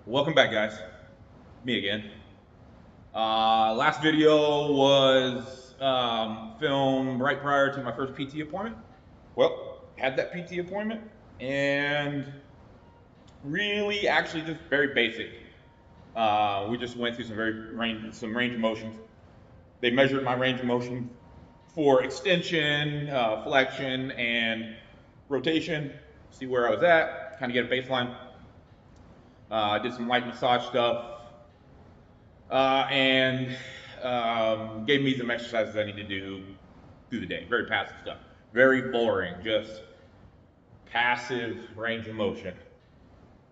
Welcome back, guys. Me again. Last video was filmed right prior to my first PT appointment. Well, had that PT appointment and really, actually, just very basic. We just went through some range of motions. They measured my range of motion for extension, flexion, and rotation. See where I was at. Kind of get a baseline. I did some light massage stuff. And gave me some exercises I need to do through the day. Very passive stuff. Very boring, just passive range of motion.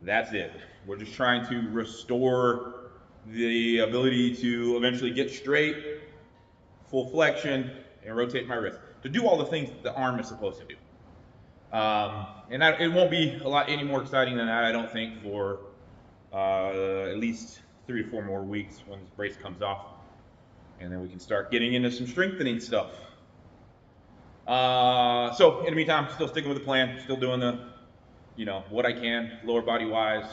That's it. We're just trying to restore the ability to eventually get straight, full flexion, and rotate my wrist. To do all the things that the arm is supposed to do. It won't be a lot any more exciting than that, I don't think, for at least 3 to 4 more weeks when this brace comes off. And then we can start getting into some strengthening stuff. So in the meantime, still sticking with the plan, still doing what I can, lower body wise,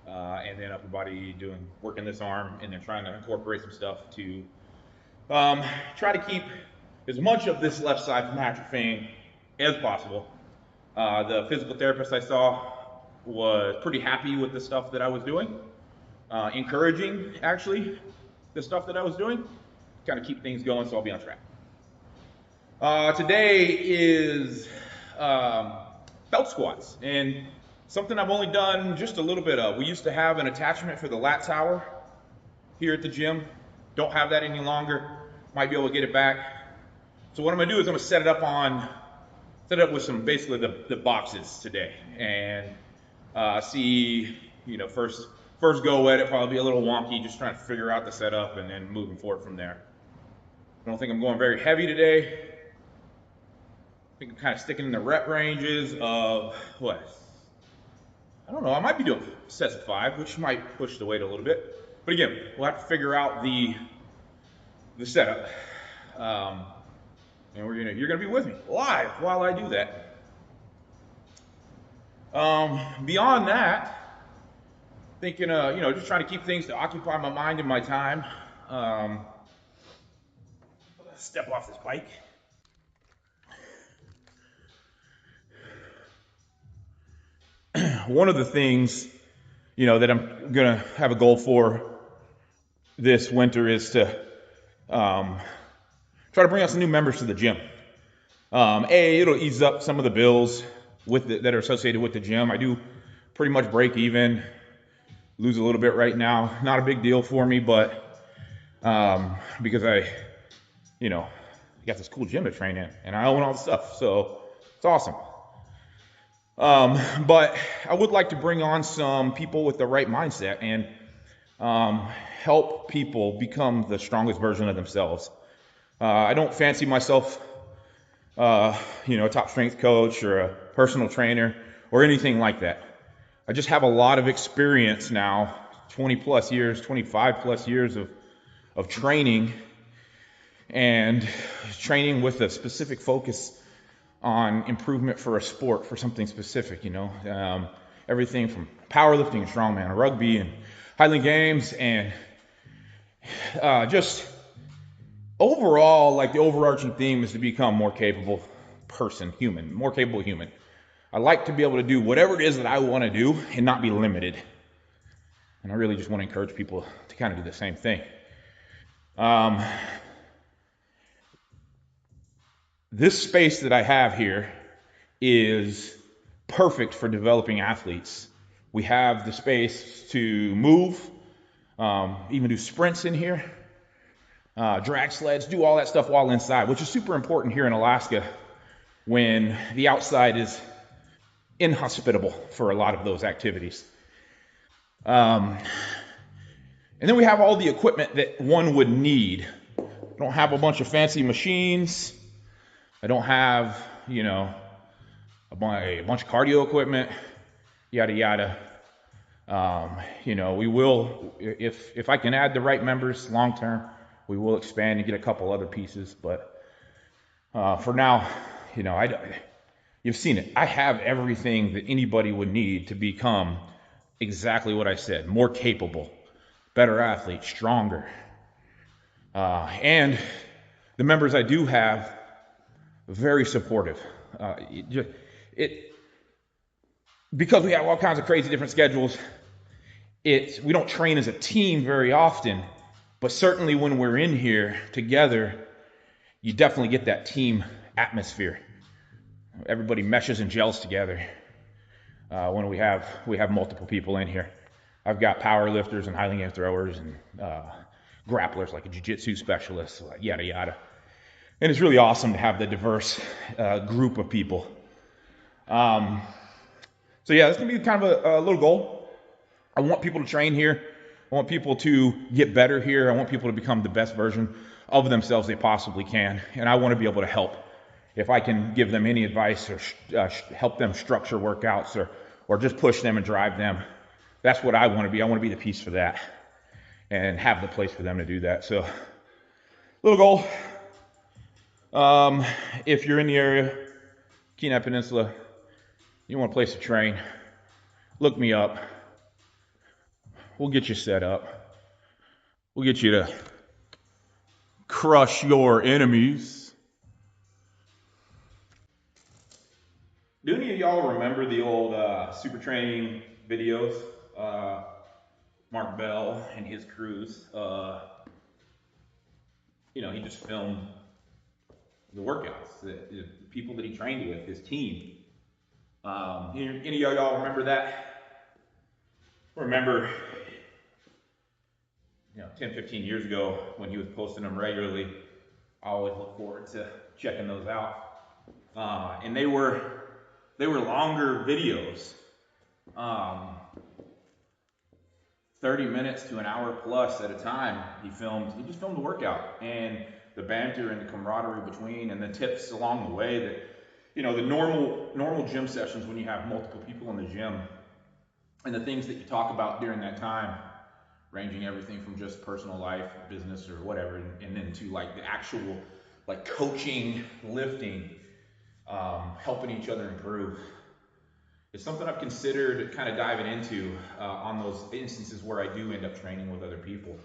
and then upper body working this arm, and then trying to incorporate some stuff to try to keep as much of this left side from atrophying as possible. The physical therapist I saw was pretty happy with the stuff that I was doing, encouraging actually the stuff that I was doing, kind of keep things going so I'll be on track. Today is belt squats, and something I've only done just a little bit of. We used to have an attachment for the lat tower here at the gym. Don't have that any longer. Might be able to get it back. So what I'm gonna do is I'm gonna set it up with some basically the boxes today, and see, first go at it, probably be a little wonky, just trying to figure out the setup and then moving forward from there. I don't think I'm going very heavy today. I think I'm kind of sticking in the rep ranges of what? I don't know, I might be doing sets of 5, which might push the weight a little bit. But again, we'll have to figure out the setup. And you're gonna be with me live while I do that. Beyond that, thinking, just trying to keep things to occupy my mind and my time. Step off this bike. One of the things, that I'm gonna have a goal for this winter is to try to bring out some new members to the gym. It'll ease up some of the bills that are associated with the gym. I do pretty much break even, lose a little bit right now. Not a big deal for me, but because I got this cool gym to train in, and I own all the stuff, so it's awesome. But I would like to bring on some people with the right mindset and help people become the strongest version of themselves. I don't fancy myself, a top strength coach or a personal trainer or anything like that. I just have a lot of experience now, 20 plus years, 25 plus years of training, and training with a specific focus on improvement for a sport, for something specific, everything from powerlifting and strongman, rugby and Highland Games, and just overall, like the overarching theme is to become more capable more capable human. I like to be able to do whatever it is that I want to do and not be limited. And I really just want to encourage people to kind of do the same thing. This space that I have here is perfect for developing athletes. We have the space to move, even do sprints in here, drag sleds, do all that stuff while inside, which is super important here in Alaska when the outside is inhospitable for a lot of those activities. And then we have all the equipment that one would need. I don't have a bunch of fancy machines. I don't have, a bunch of cardio equipment, yada, yada. We will, if I can add the right members long term, we will expand and get a couple other pieces. But for now, you've seen it. I have everything that anybody would need to become exactly what I said, more capable, better athlete, stronger. And the members I do have, very supportive. It because we have all kinds of crazy different schedules, we don't train as a team very often, but certainly when we're in here together, you definitely get that team atmosphere. Everybody meshes and gels together when we have multiple people in here. I've got power lifters and highly game throwers and grapplers, like a jiu-jitsu specialist, like yada yada. And it's really awesome to have the diverse group of people. So yeah, this is gonna be kind of a little goal. I want people to train here. I want people to get better here. I want people to become the best version of themselves they possibly can. And I want to be able to help. If I can give them any advice or help them structure workouts or just push them and drive them, that's what I want to be. I want to be the piece for that and have the place for them to do that. So, little goal. If you're in the area, Kenai Peninsula, you want a place to train, look me up. We'll get you set up. We'll get you to crush your enemies. Do any of y'all remember the old super training videos? Mark Bell and his crews. He just filmed the workouts, the people that he trained with, his team. Any of y'all remember that? Remember, 10, 15 years ago when he was posting them regularly, I always look forward to checking those out. And they were longer videos, 30 minutes to an hour plus at a time. He just filmed the workout and the banter and the camaraderie between, and the tips along the way that, the normal gym sessions when you have multiple people in the gym, and the things that you talk about during that time, ranging everything from just personal life, business, or whatever, and then to like the actual like coaching, lifting, helping each other improve. It's something I've considered kind of diving into on those instances where I do end up training with other people.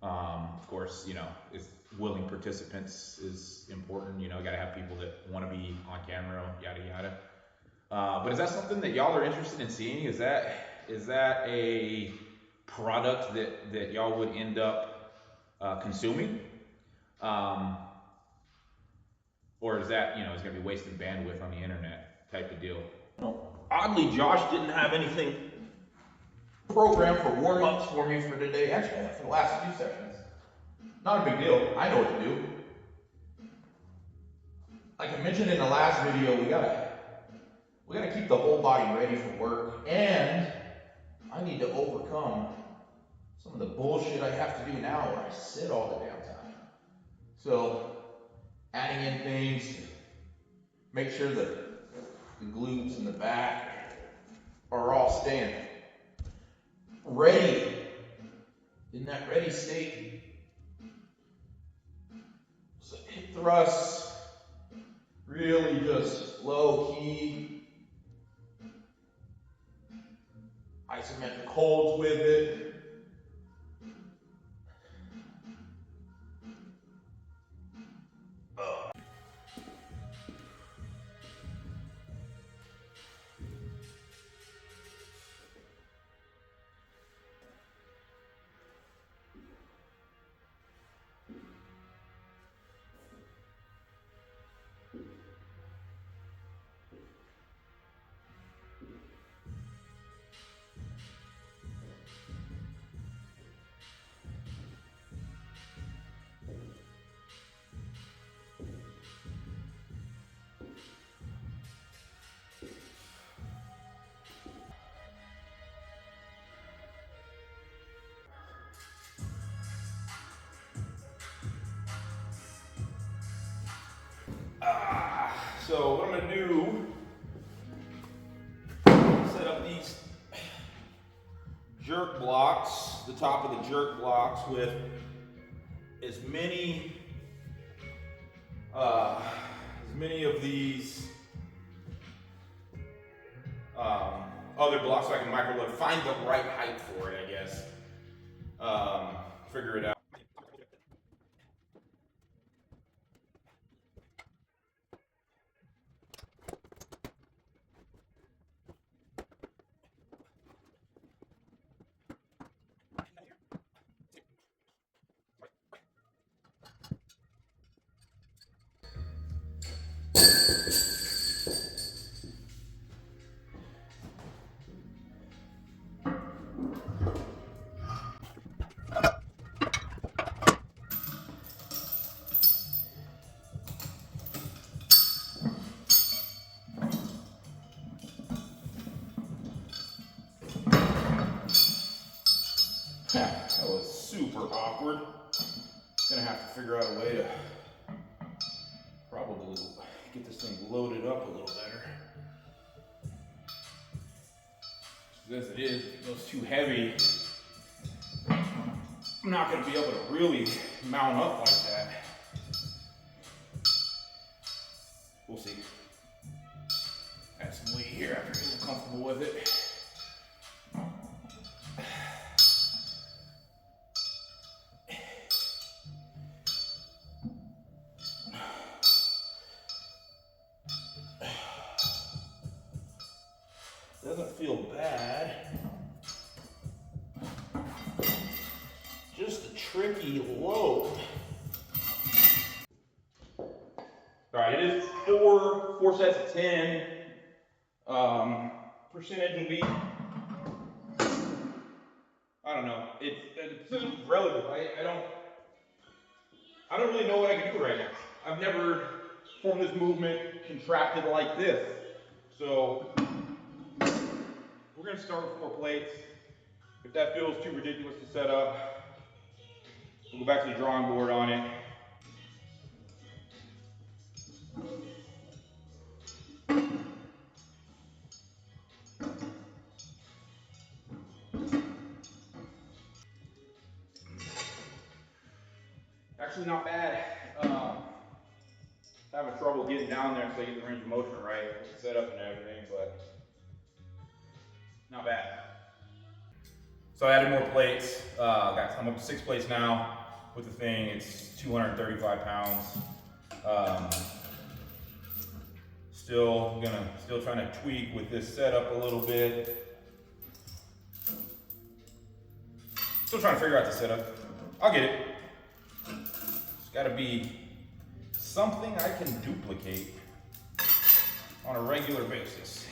Of course, it's willing participants is important. Got to have people that want to be on camera, yada yada. But is that something that y'all are interested in seeing? Is that a product that y'all would end up consuming? Or is that, it's going to be wasting bandwidth on the internet type of deal? Oddly, Josh didn't have anything programmed for warm-ups for me for today. Actually, for the last few sessions. Not a big deal. I know what to do. Like I mentioned in the last video, we gotta keep the whole body ready for work, and I need to overcome some of the bullshit I have to do now where I sit all the damn time. So, adding in things to make sure that the glutes and the back are all staying ready, in that ready state. So hip thrusts, really just low key, isometric holds with it. So what I'm gonna do, set up these jerk blocks, the top of the jerk blocks with as many of these other blocks so I can micro load, find the right height for it, I guess. Figure it out. That was super awkward. Gonna have to figure out a way to probably get this thing loaded up a little better. As it is, if it goes too heavy, I'm not gonna be able to really mount up like that. We'll see. Add some weight here after I get a little comfortable with it. Doesn't feel bad. Just a tricky load. All right, it is four sets of 10. Percentage will be, I don't know. The percentage is relative. I don't really know what I can do right now. I've never formed this movement contracted like this. So we're gonna start with 4 plates. If that feels too ridiculous to set up, we'll go back to the drawing board on it. Actually not bad. Having trouble getting down there so I get the range of motion right with the setup and everything, but not bad. So I added more plates. I'm up to 6 plates now with the thing. It's 235 pounds. Still trying to tweak with this setup a little bit. Still trying to figure out the setup. I'll get it. It's got to be something I can duplicate on a regular basis.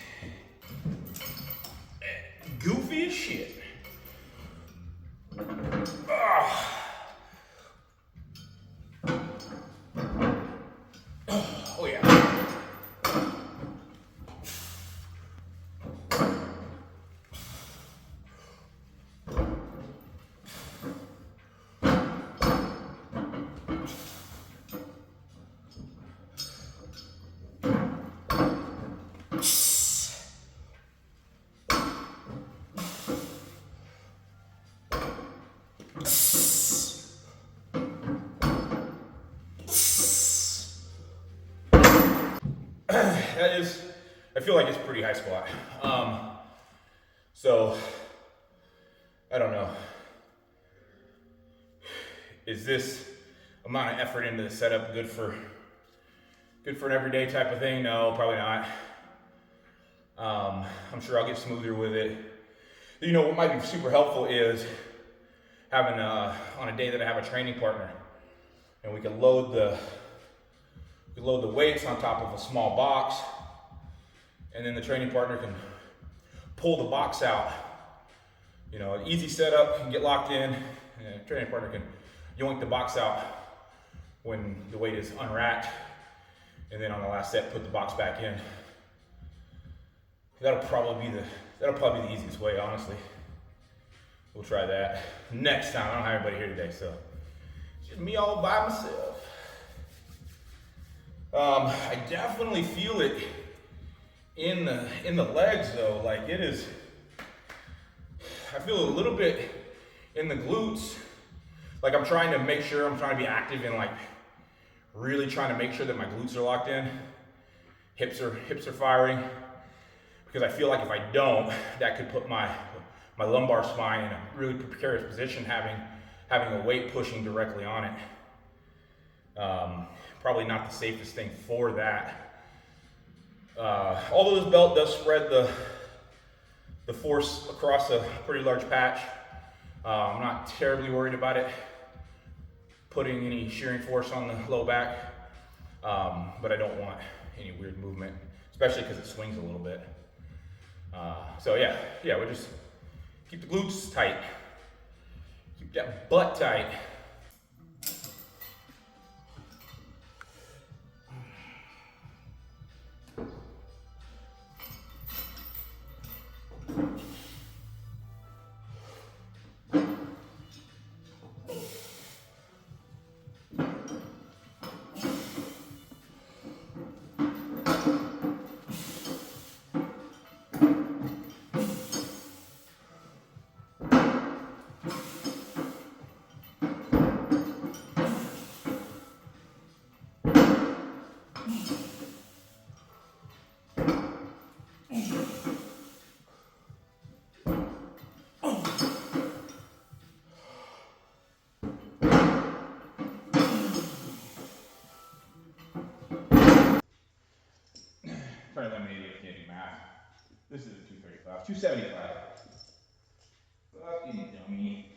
Goofy as shit. Oh yeah. I feel like it's pretty high squat. So I don't know. Is this amount of effort into the setup good for an everyday type of thing? No, probably not. I'm sure I'll get smoother with it. You know, what might be super helpful is having on a day that I have a training partner, and we can load the weights on top of a small box, and then the training partner can pull the box out. You know, an easy setup, can get locked in, and the training partner can yoink the box out when the weight is unracked, and then on the last set, put the box back in. That'll probably be the easiest way, honestly. We'll try that next time. I don't have anybody here today, so it's just me all by myself. I definitely feel it in the legs though. Like it is, I feel a little bit in the glutes. Like I'm trying to be active and like really trying to make sure that my glutes are locked in. Hips are firing. because I feel like if I don't, that could put my lumbar spine in a really precarious position, having a weight pushing directly on it. Probably not the safest thing for that. Although this belt does spread the force across a pretty large patch, I'm not terribly worried about it putting any shearing force on the low back, but I don't want any weird movement, especially because it swings a little bit. So yeah, we'll just keep the glutes tight, keep that butt tight. Try to eliminate it if you can't do math. This is a 235, 275. Fucking dummy.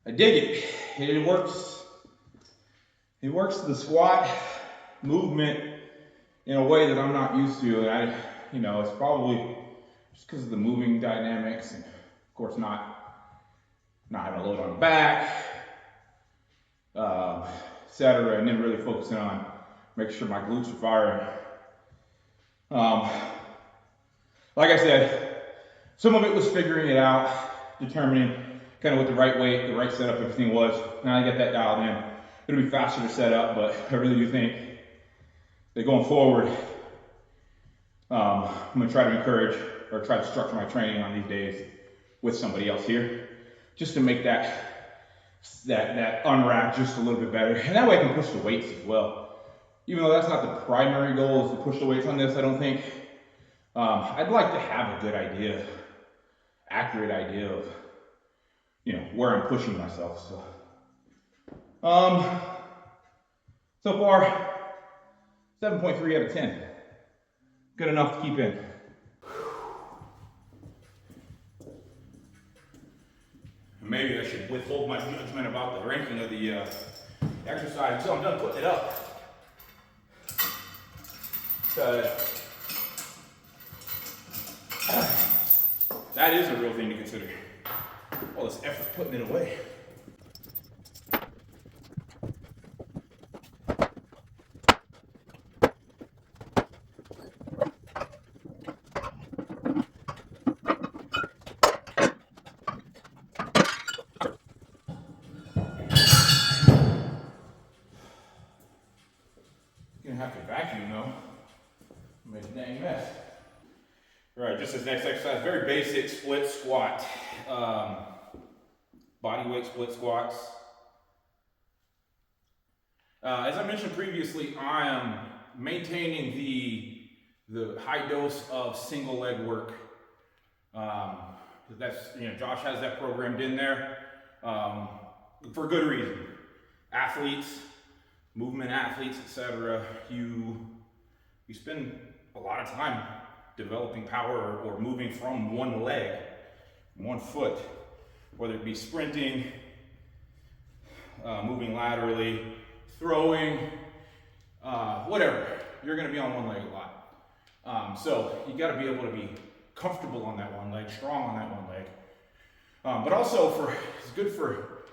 I dig it. It works. It works the squat movement in a way that I'm not used to, and it's probably just because of the moving dynamics, and of course not having a load on the back, etc., and then really focusing on making sure my glutes are firing. Like I said, some of it was figuring it out, determining kind of what the right weight, the right setup, everything was. Now I get that dialed in. It'll be faster to set up, but I really do think that going forward, I'm gonna try to encourage or try to structure my training on these days with somebody else here, just to make that unwrap just a little bit better. And that way I can push the weights as well. Even though that's not the primary goal, is to push the weights on this, I don't think. I'd like to have a good idea, accurate idea of where I'm pushing myself. So far, 7.3 out of 10. Good enough to keep in. Maybe I should withhold my judgment about the ranking of the exercise until I'm done putting it up. That is a real thing to consider. All this effort putting it away. Gonna have to vacuum though. Made a dang mess. All right, just this next exercise, very basic split squat. Body weight split squats. As I mentioned previously, I am maintaining the high dose of single leg work. That's Josh has that programmed in there for good reason. Athletes, movement athletes, etc., you spend a lot of time developing power or moving from one leg, one foot, whether it be sprinting, moving laterally, throwing, whatever. You're going to be on one leg a lot. So you got to be able to be comfortable on that one leg, strong on that one leg. But also it's good for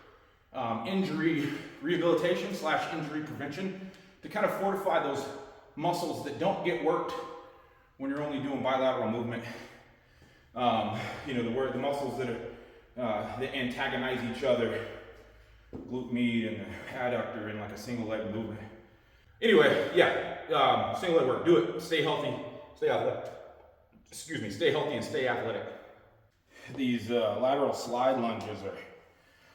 injury rehabilitation / injury prevention, to kind of fortify those muscles that don't get worked when you're only doing bilateral movement. The muscles that antagonize each other, glute med and the adductor in like a single leg movement. Anyway, yeah, single leg work. Do it. Stay healthy. Stay athletic. Stay healthy and stay athletic. These lateral slide lunges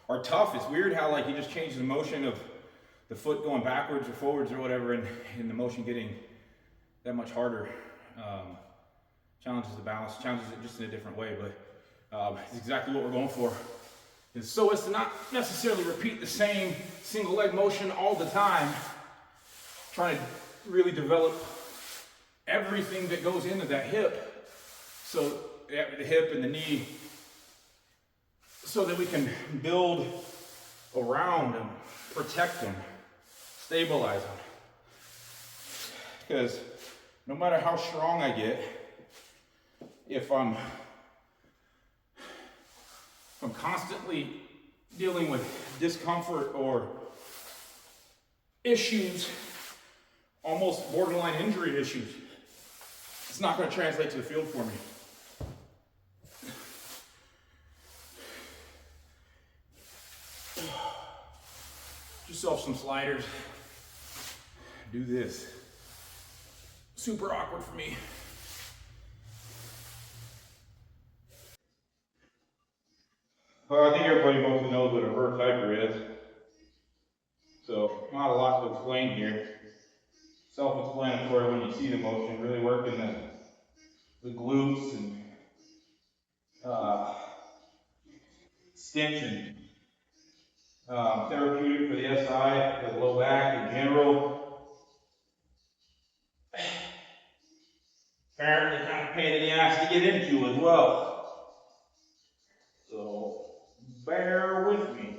are tough. It's weird how like you just change the motion of the foot going backwards or forwards or whatever, and the motion getting that much harder. Challenges the balance, challenges it just in a different way, but it's exactly what we're going for. And so as to not necessarily repeat the same single leg motion all the time, trying to really develop everything that goes into that hip, so the hip and the knee, so that we can build around them, protect them, stabilize them. Because no matter how strong I get, if I'm constantly dealing with discomfort or issues, almost borderline injury issues, it's not going to translate to the field for me. Give yourself some sliders. Do this. Super awkward for me. Well, I think everybody mostly knows what a reverse hyper is. So, not a lot to explain here. Self-explanatory when you see the motion, really working the glutes and extension. Therapeutic for the SI, for the low back in general. Apparently kind of pain in the ass to get into as well. So, bear with me.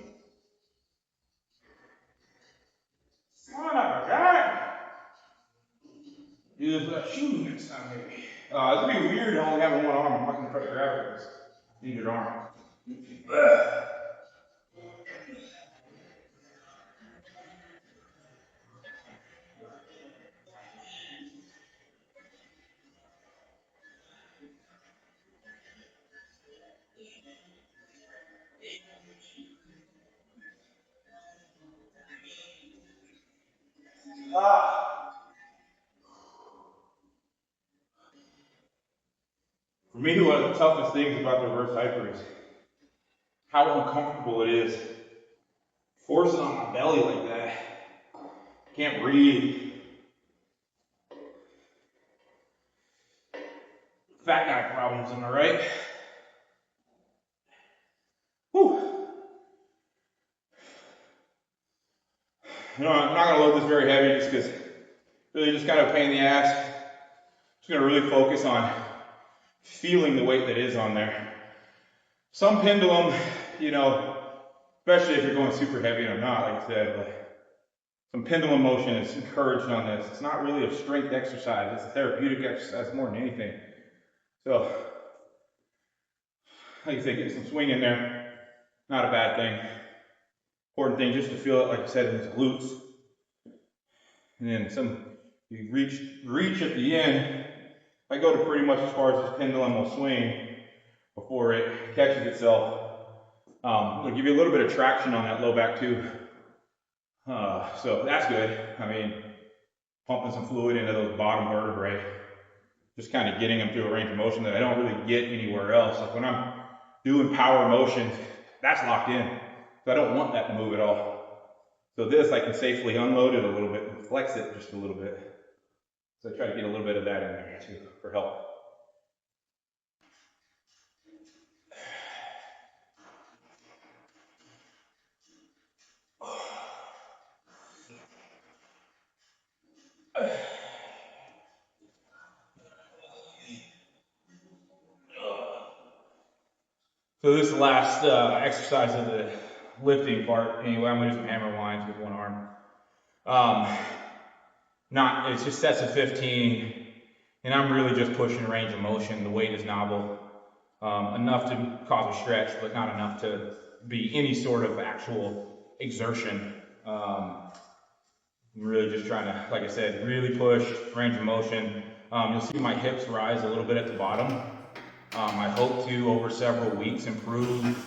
Son of a gun! Do this without shoes next time, maybe. It's gonna be weird only having one arm. I'm not gonna try to grab it with this injured arm. For me, one of the toughest things about the reverse hyper is how uncomfortable it is forcing on my belly like that. Can't breathe. Fat guy problems, am I right? Whew. I'm not gonna load this very heavy just because really just kind of a pain in the ass. Just gonna really focus on feeling the weight that is on there. Some pendulum, especially if you're going super heavy, and I'm not, like I said, but some pendulum motion is encouraged on this. It's not really a strength exercise, it's a therapeutic exercise more than anything. So, like I said, get some swing in there, not a bad thing. Important thing just to feel it, like I said, in his glutes. And then you reach at the end. I go to pretty much as far as this pendulum will swing before it catches itself. It'll give you a little bit of traction on that low back too. So that's good. I mean, pumping some fluid into those bottom vertebrae, just kind of getting them through a range of motion that I don't really get anywhere else. Like when I'm doing power motions, that's locked in. So I don't want that to move at all. So this, I can safely unload it a little bit and flex it just a little bit. So I try to get a little bit of that in there too for help. So this is the last exercise of the lifting part. Anyway, I'm gonna do some hammer winds with one arm. It's just sets of 15, and I'm really just pushing range of motion. The weight is novel, enough to cause a stretch, but not enough to be any sort of actual exertion. I'm really just trying to, like I said, really push range of motion. You'll see my hips rise a little bit at the bottom. I hope to, over several weeks, improve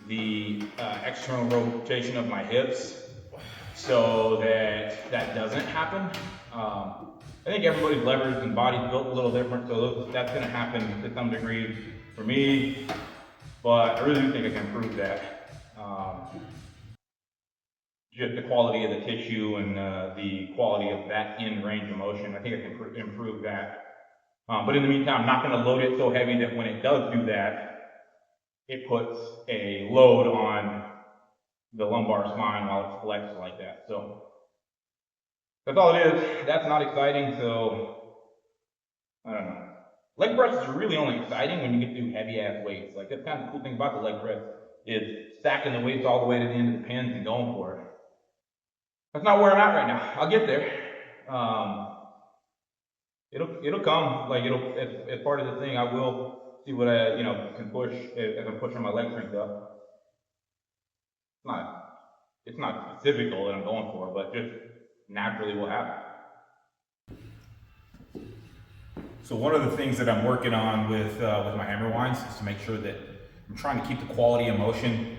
the external rotation of my hips so that that doesn't happen. I think everybody's leverage and body's built a little different, so that's going to happen to some degree for me, but I really do think I can improve that. Just the quality of the tissue and the quality of that end range of motion, I think I can improve that. But in the meantime, I'm not going to load it so heavy that when it does do that, it puts a load on the lumbar spine while it's flexed like that. So that's all it is. That's not exciting, so I don't know. Leg presses are really only exciting when you get to do heavy ass weights. Like, that's kind of the cool thing about the leg press is stacking the weights all the way to the end of the pins and going for it. That's not where I'm at right now. I'll get there. It'll come. Like, as part of the thing, I will see what I can push as I'm pushing my leg strength up. It's not specific goal that I'm going for, but just naturally will happen. So one of the things that I'm working on with my hammer winds is to make sure that I'm trying to keep the quality of motion,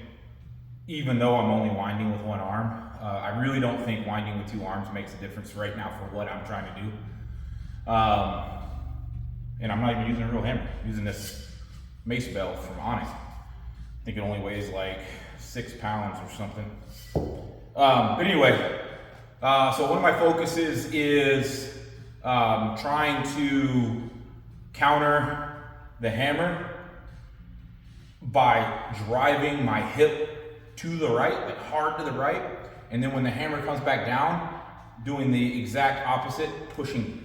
even though I'm only winding with one arm. I really don't think winding with two arms makes a difference right now for what I'm trying to do. And I'm not even using a real hammer. I'm using this mace belt from Onyx. I think it only weighs like 6 pounds or something. But anyway, so one of my focuses is trying to counter the hammer by driving my hip to the right, like hard to the right, and then when the hammer comes back down, doing the exact opposite, pushing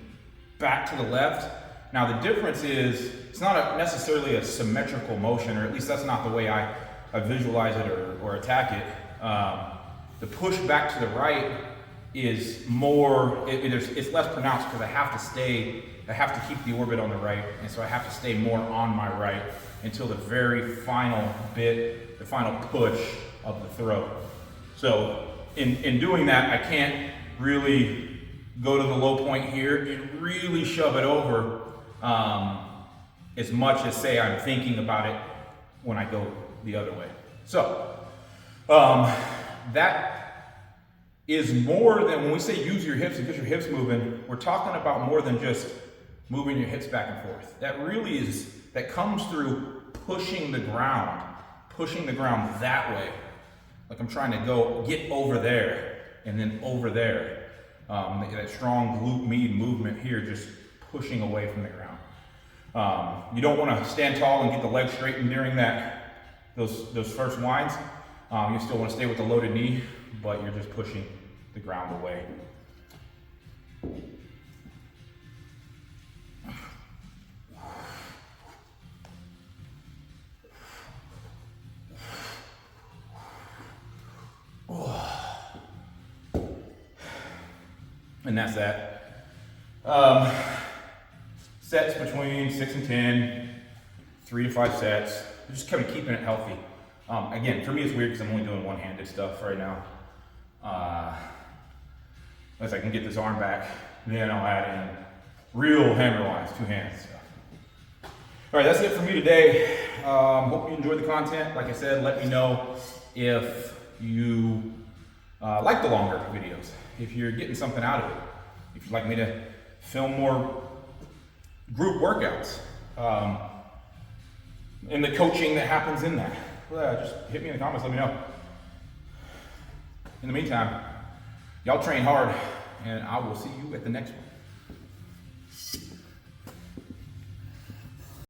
back to the left. Now the difference is, it's not necessarily a symmetrical motion, or at least that's not the way I visualize it or attack it. The push back to the right is more, it's less pronounced because I have to keep the orbit on the right, and so I have to stay more on my right until the very final bit, the final push of the throw. So in doing that, I can't really go to the low point here and really shove it over as much as, say, I'm thinking about it when I go the other way. So that is more than, when we say use your hips and get your hips moving, we're talking about more than just moving your hips back and forth. That really is, that comes through pushing the ground that way. Like I'm trying to get over there and then over there. That strong glute med movement here, just pushing away from the ground. You don't want to stand tall and get the leg straightened during those first winds. You still want to stay with the loaded knee, but you're just pushing the ground away. And that's that. Sets between 6 and 10, 3 to 5 sets. Just kind of keeping it healthy. Again, for me it's weird because I'm only doing one-handed stuff right now. Unless I can get this arm back, then I'll add in real hammer winds, 2 hands. So. All right, that's it for me today. Hope you enjoyed the content. Like I said, let me know if you like the longer videos, if you're getting something out of it, if you'd like me to film more group workouts, and the coaching that happens in that. Just hit me in the comments, let me know. In the meantime, y'all train hard, and I will see you at the next one.